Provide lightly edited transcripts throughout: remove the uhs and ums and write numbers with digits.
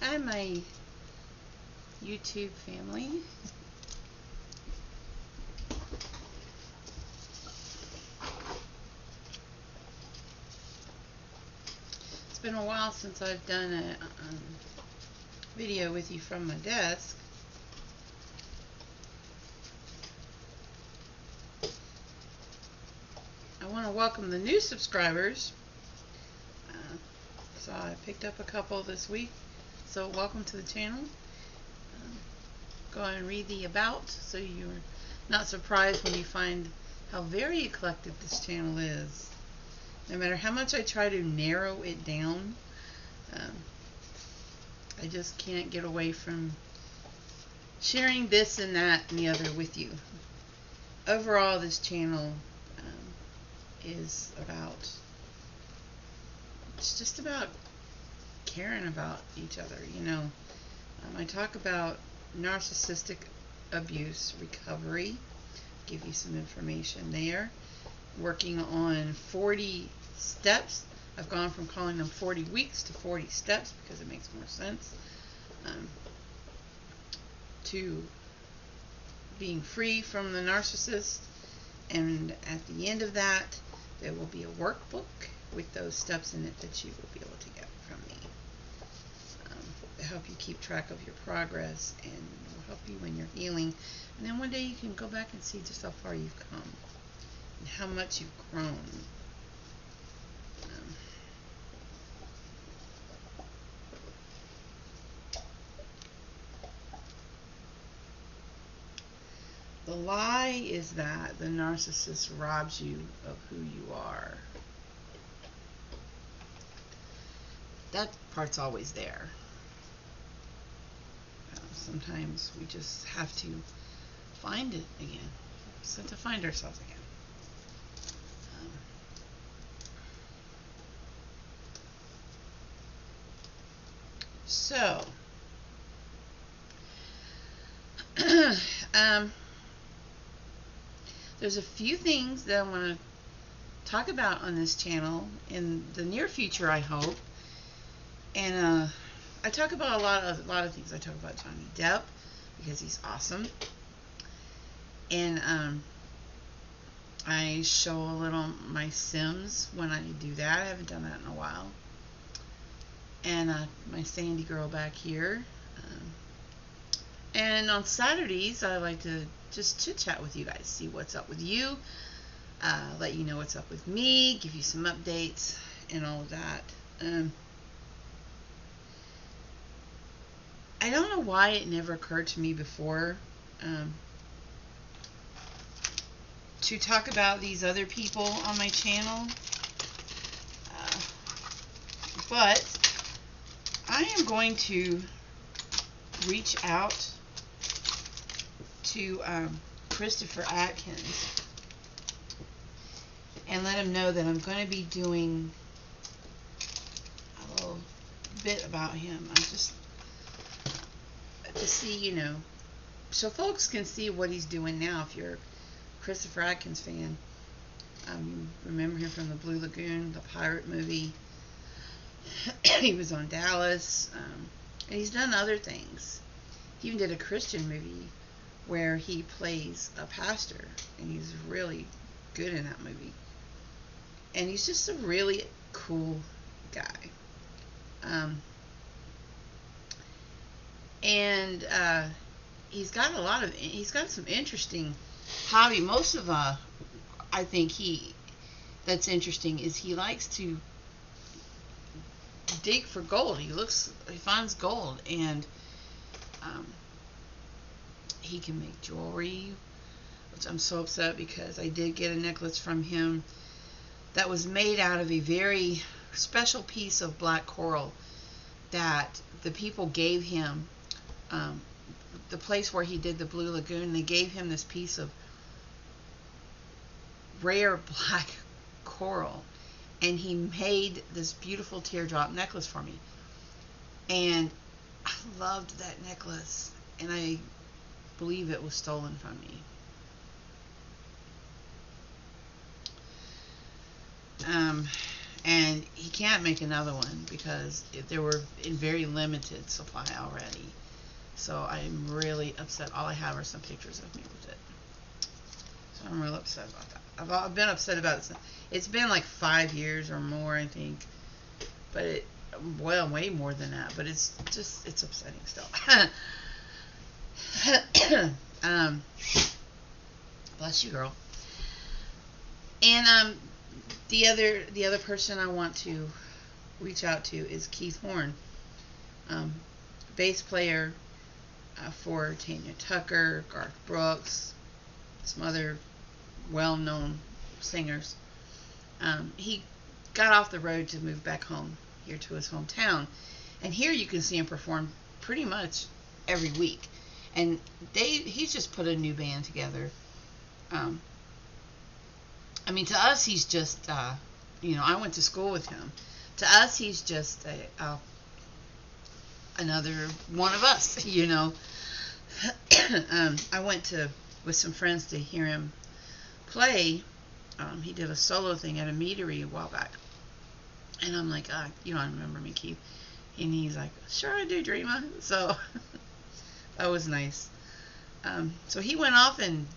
Hi, my YouTube family. It's been a while since I've done a video with you from my desk. I want to welcome the new subscribers. So I picked up a couple this week. So welcome to the channel. Go and read the about so you're not surprised when you find how very eclectic this channel is. No matter how much I try to narrow it down, I just can't get away from sharing this and that and the other with you. Overall, this channel is about, it's just about caring about each other, you know. I talk about narcissistic abuse recovery, give you some information there, working on 40 steps. I've gone from calling them 40 weeks to 40 steps because it makes more sense, to being free from the narcissist. And at the end of that, there will be a workbook with those steps in it that you will be able to get from me. To help you keep track of your progress and will help you when you're healing. And then one day you can go back and see just how far you've come and how much you've grown. The lie is that the narcissist robs you of who you are. That part's always there. Sometimes we just have to find it again. So to find ourselves again. So, there's a few things that I want to talk about on this channel in the near future, I hope. And I talk about a lot of things. I talk about Johnny Depp because he's awesome, and I show a little my Sims when I do that. I haven't done that in a while. And my Sandy girl back here. And on Saturdays, I like to just chit chat with you guys, see what's up with you, let you know what's up with me, give you some updates and all of that. I don't know why it never occurred to me before to talk about these other people on my channel, but I am going to reach out to Christopher Atkins and let him know that I'm going to be doing a little bit about him. I just to see, you know, so folks can see what he's doing now. If you're a Christopher Atkins fan, remember him from the Blue Lagoon, the pirate movie. He was on Dallas, and he's done other things. He even did a Christian movie where he plays a pastor, and he's really good in that movie. And he's just a really cool guy. And he's got some interesting hobby. Most of I think that's interesting is he likes to dig for gold. He finds gold, and he can make jewelry, which I'm so upset because I did get a necklace from him that was made out of a very special piece of black coral that the people gave him. The place where he did the Blue Lagoon, they gave him this piece of rare black coral, and he made this beautiful teardrop necklace for me, and I loved that necklace, and I believe it was stolen from me. and he can't make another one because they were in very limited supply already. So I'm really upset. All I have are some pictures of me with it. So I'm real upset about that. I've been upset about it. It's been like 5 years or more, I think. But well, way more than that. But it's upsetting still. Bless you, girl. And the other person I want to reach out to is Keith Horn, bass player for Tanya Tucker, Garth Brooks, some other well-known singers. He got off the road to move back home here to his hometown, and here you can see him perform pretty much every week. And he's just put a new band together. I mean, to us, he's just, I went to school with him. To us, he's just another one of us, I went with some friends to hear him play. He did a solo thing at a meadery a while back. And I'm like, you don't remember me, Keith? And he's like, sure I do, Dreama. So that was nice. So he went off and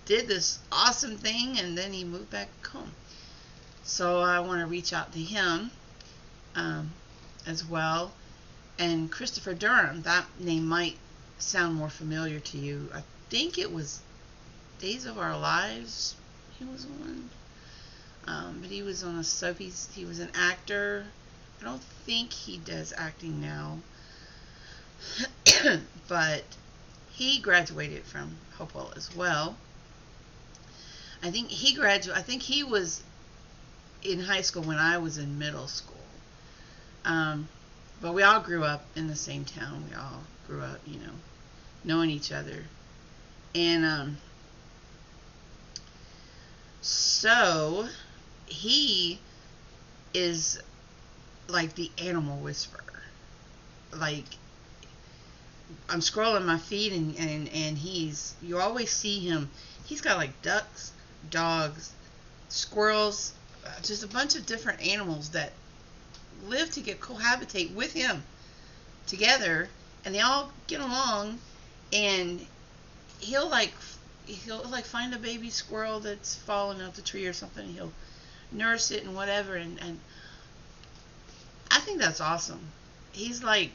did this awesome thing, and then he moved back home. So I want to reach out to him as well. And Christopher Durham, that name might sound more familiar to you. I think it was Days of Our Lives he was on. But he was on a soap. He was an actor. I don't think he does acting now. But he graduated from Hopewell as well. I think he was in high school when I was in middle school. But we all grew up in the same town. We all grew up, knowing each other. And so he is like the animal whisperer. Like, I'm scrolling my feed and you always see him. He's got like ducks, dogs, squirrels, just a bunch of different animals that live to cohabitate with him together, and they all get along. And he'll find a baby squirrel that's fallen out the tree or something, and he'll nurse it and whatever, and I think that's awesome. He's like,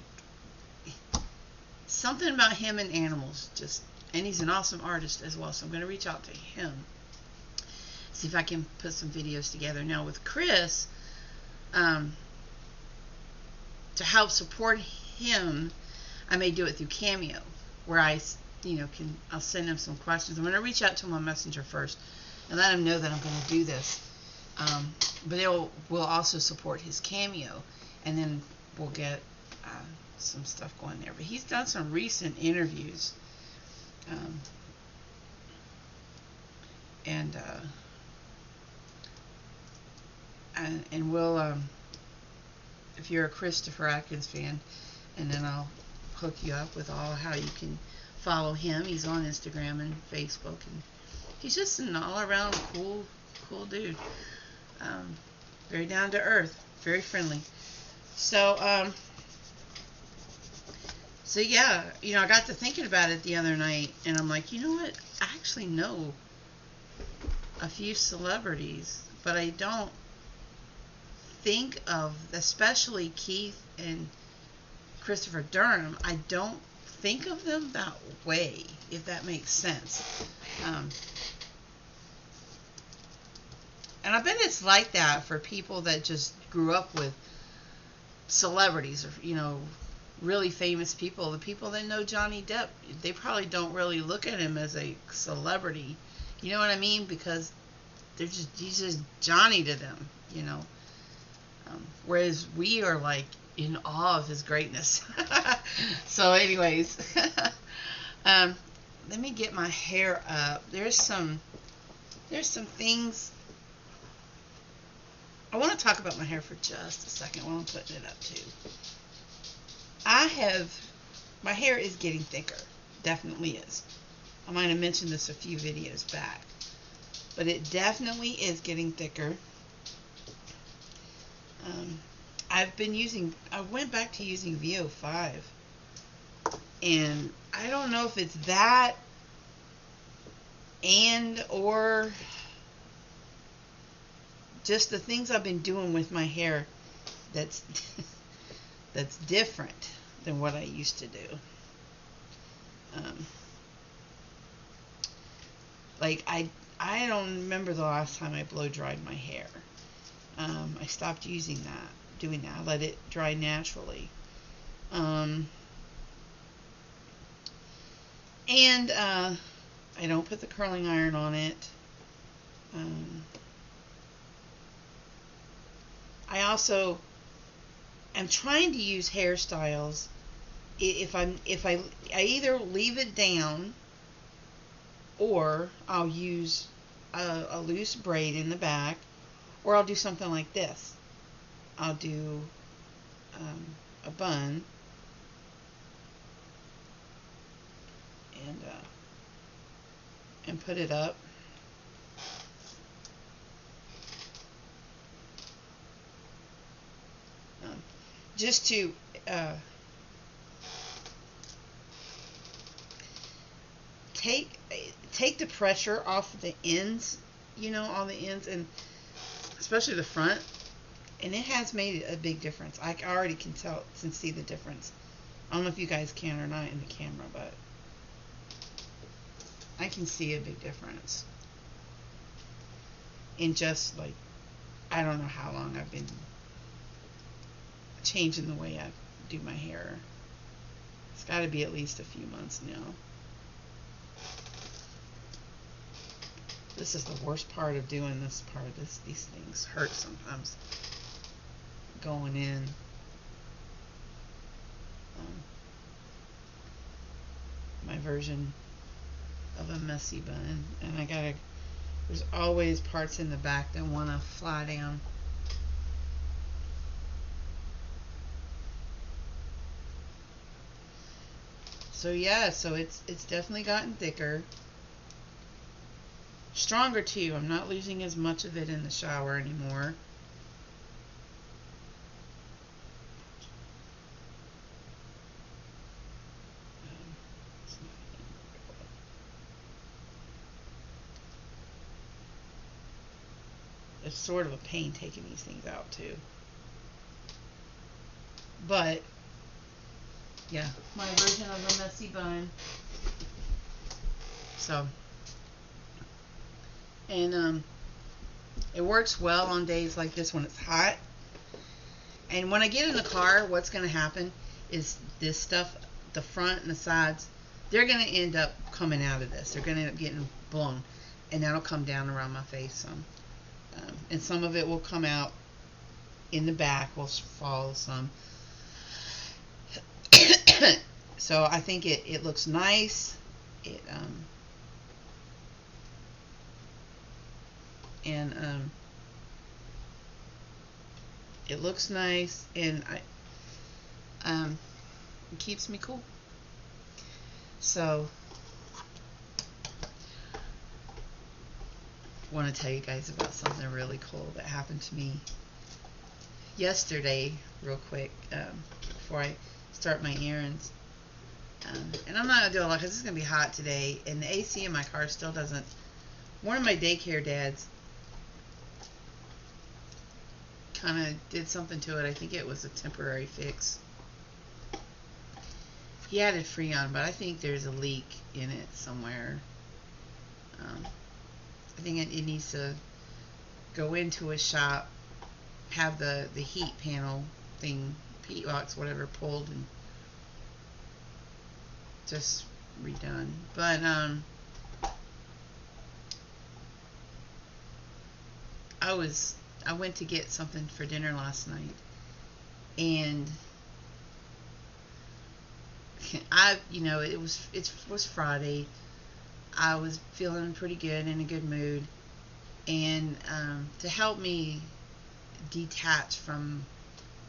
something about him and animals, and he's an awesome artist as well. So I'm going to reach out to him, see if I can put some videos together. Now with Chris, to help support him, I may do it through Cameo, where I'll send him some questions. I'm going to reach out to him on Messenger first and let him know that I'm going to do this. But we'll also support his Cameo, and then we'll get some stuff going there. But he's done some recent interviews, and we'll, if you're a Christopher Atkins fan, and then I'll hook you up with how you can follow him. He's on Instagram and Facebook, and he's just an all-around cool dude. Very down to earth, very friendly. So yeah, I got to thinking about it the other night, and I'm like, you know what? I actually know a few celebrities, but I don't think of, especially Keith and Christopher Durham, I don't think of them that way, if that makes sense. And I bet it's like that for people that just grew up with celebrities, or really famous people. The people that know Johnny Depp, they probably don't really look at him as a celebrity. You know what I mean? Because he's just Johnny to them. Whereas we are like in awe of his greatness. So anyways, let me get my hair up. There's some things. I want to talk about my hair for just a second while I'm putting it up too. My hair is getting thicker. Definitely is. I might have mentioned this a few videos back, but it definitely is getting thicker. Um, I went back to using VO5, and I don't know if it's that and or just the things I've been doing with my hair that's that's different than what I used to do. Um, like I don't remember the last time I blow dried my hair. I stopped doing that. I let it dry naturally. Um, and I don't put the curling iron on it. Um, I also am trying to use hairstyles. If I either leave it down, or I'll use a loose braid in the back, or I'll do something like this. I'll do um, a bun and put it up. Just to uh, take the pressure off the ends, all the ends, and especially the front. And it has made a big difference. I already can see the difference. I don't know if you guys can or not in the camera, but I can see a big difference in just like, I don't know how long I've been changing the way I do my hair. It's got to be at least a few months now. This is the worst part of doing this part of this. These things hurt sometimes. Going in. My version of a messy bun. And there's always parts in the back that want to fly down. So yeah, so it's definitely gotten thicker. Stronger too. I'm not losing as much of it in the shower anymore. It's sort of a pain taking these things out too. But yeah, my version of a messy bun. So, and it works well on days like this when it's hot. And when I get in the car, what's going to happen is this stuff, the front and the sides, they're going to end up coming out of this. They're going to end up getting blown, and that'll come down around my face some. And some of it will come out in the back, will fall some. So I think it looks nice. It it looks nice, and it keeps me cool. So I want to tell you guys about something really cool that happened to me yesterday, real quick, before I start my errands. And I'm not going to do a lot because it's going to be hot today, and the AC in my car still doesn't. One of my daycare dads kind of did something to it. I think it was a temporary fix. He added Freon, but I think there's a leak in it somewhere. I think it needs to go into a shop, have the heat panel thing, heat box, whatever, pulled and just redone. But I went to get something for dinner last night, and it was Friday. I was feeling pretty good, in a good mood, and to help me detach from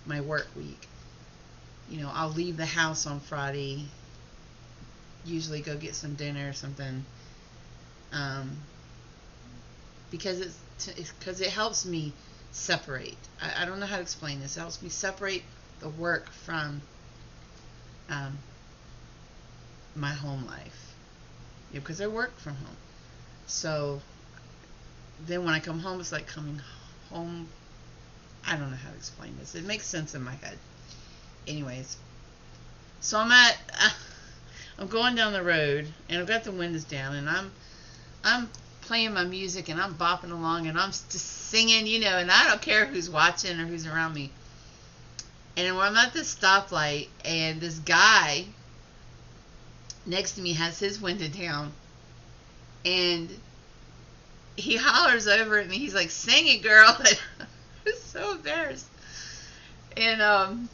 my work week, I'll leave the house on Friday, usually go get some dinner or something, because it helps me separate. I don't know how to explain this. It helps me separate the work from my home life, because I work from home. So then when I come home, it's like coming home. I don't know how to explain this. It makes sense in my head. Anyways, so I'm going down the road, and I've got the windows down, and I'm playing my music, and I'm bopping along, and I'm just singing, and I don't care who's watching or who's around me. And when I'm at this stoplight, and this guy next to me has his window down, and he hollers over at me. He's like, "Sing it, girl." And I was so embarrassed. And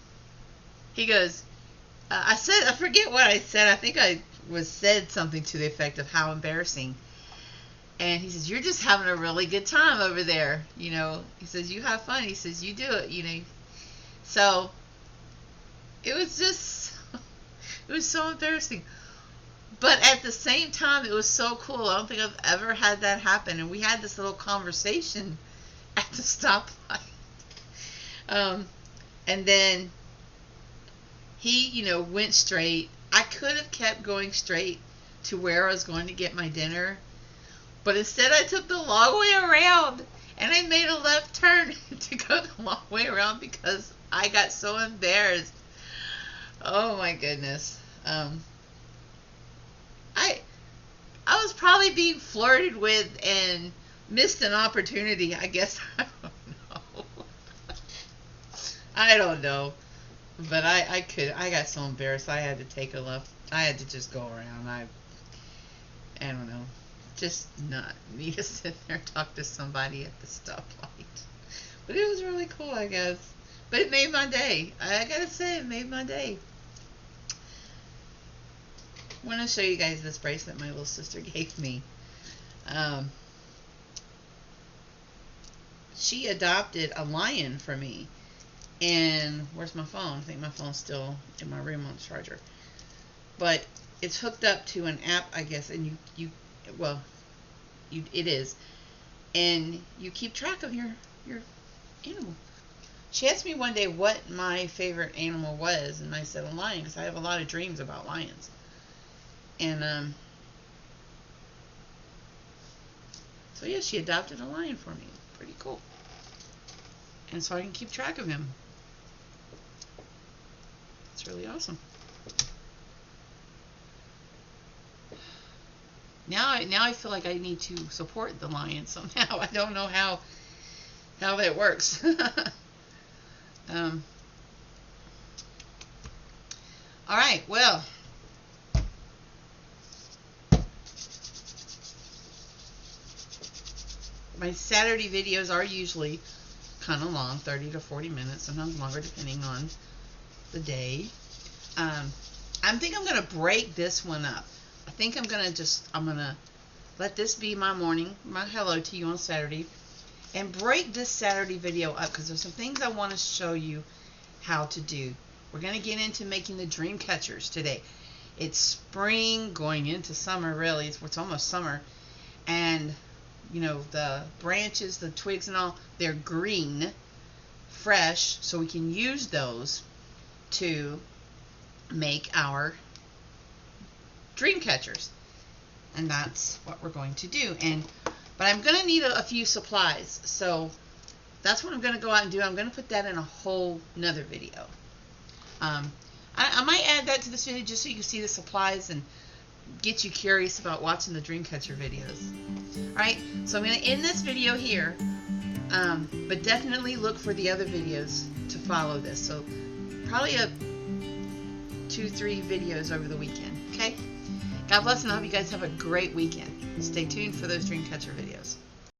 he goes, I forget what I said. I think I said something to the effect of how embarrassing. And he says, "You're just having a really good time over there. He says, "You have fun." He says, "You do it." So it was just, it was so embarrassing. But at the same time, it was so cool. I don't think I've ever had that happen. And we had this little conversation at the stoplight. And then he, went straight. I could have kept going straight to where I was going to get my dinner. But instead, I took the long way around. And I made a left turn to go the long way around because I got so embarrassed. Oh, my goodness. I was probably being flirted with and missed an opportunity, I guess. I don't know. I don't know. But I got so embarrassed. I had to take a left. I had to just go around. I don't know. Just not me to sit there and talk to somebody at the stoplight. But it was really cool, I guess. But it made my day. I gotta say, it made my day. I want to show you guys this bracelet my little sister gave me. She adopted a lion for me. And where's my phone? I think my phone's still in my room on the charger. But it's hooked up to an app, I guess, and it is. And you keep track of your animal. She asked me one day what my favorite animal was, and I said a lion, because I have a lot of dreams about lions. And so yeah, she adopted a lion for me. Pretty cool. And so I can keep track of him. It's really awesome. Now I feel like I need to support the lion somehow. I don't know how that works. All right, well, my Saturday videos are usually kind of long, 30 to 40 minutes, sometimes longer depending on the day. I think I'm going to break this one up. I think I'm going to let this be my morning, my hello to you on Saturday, and break this Saturday video up because there's some things I want to show you how to do. We're going to get into making the dream catchers today. It's spring going into summer, really. It's almost summer. And, the branches, the twigs and all, they're green, fresh, so we can use those to make our dream catchers. And that's what we're going to do. But I'm going to need a few supplies. So that's what I'm going to go out and do. I'm going to put that in a whole nother video. I might add that to this video just so you can see the supplies and get you curious about watching the Dreamcatcher videos. Alright, so I'm going to end this video here, but definitely look for the other videos to follow this. So probably 2-3 videos over the weekend. Okay? God bless, and I hope you guys have a great weekend. Stay tuned for those Dreamcatcher videos.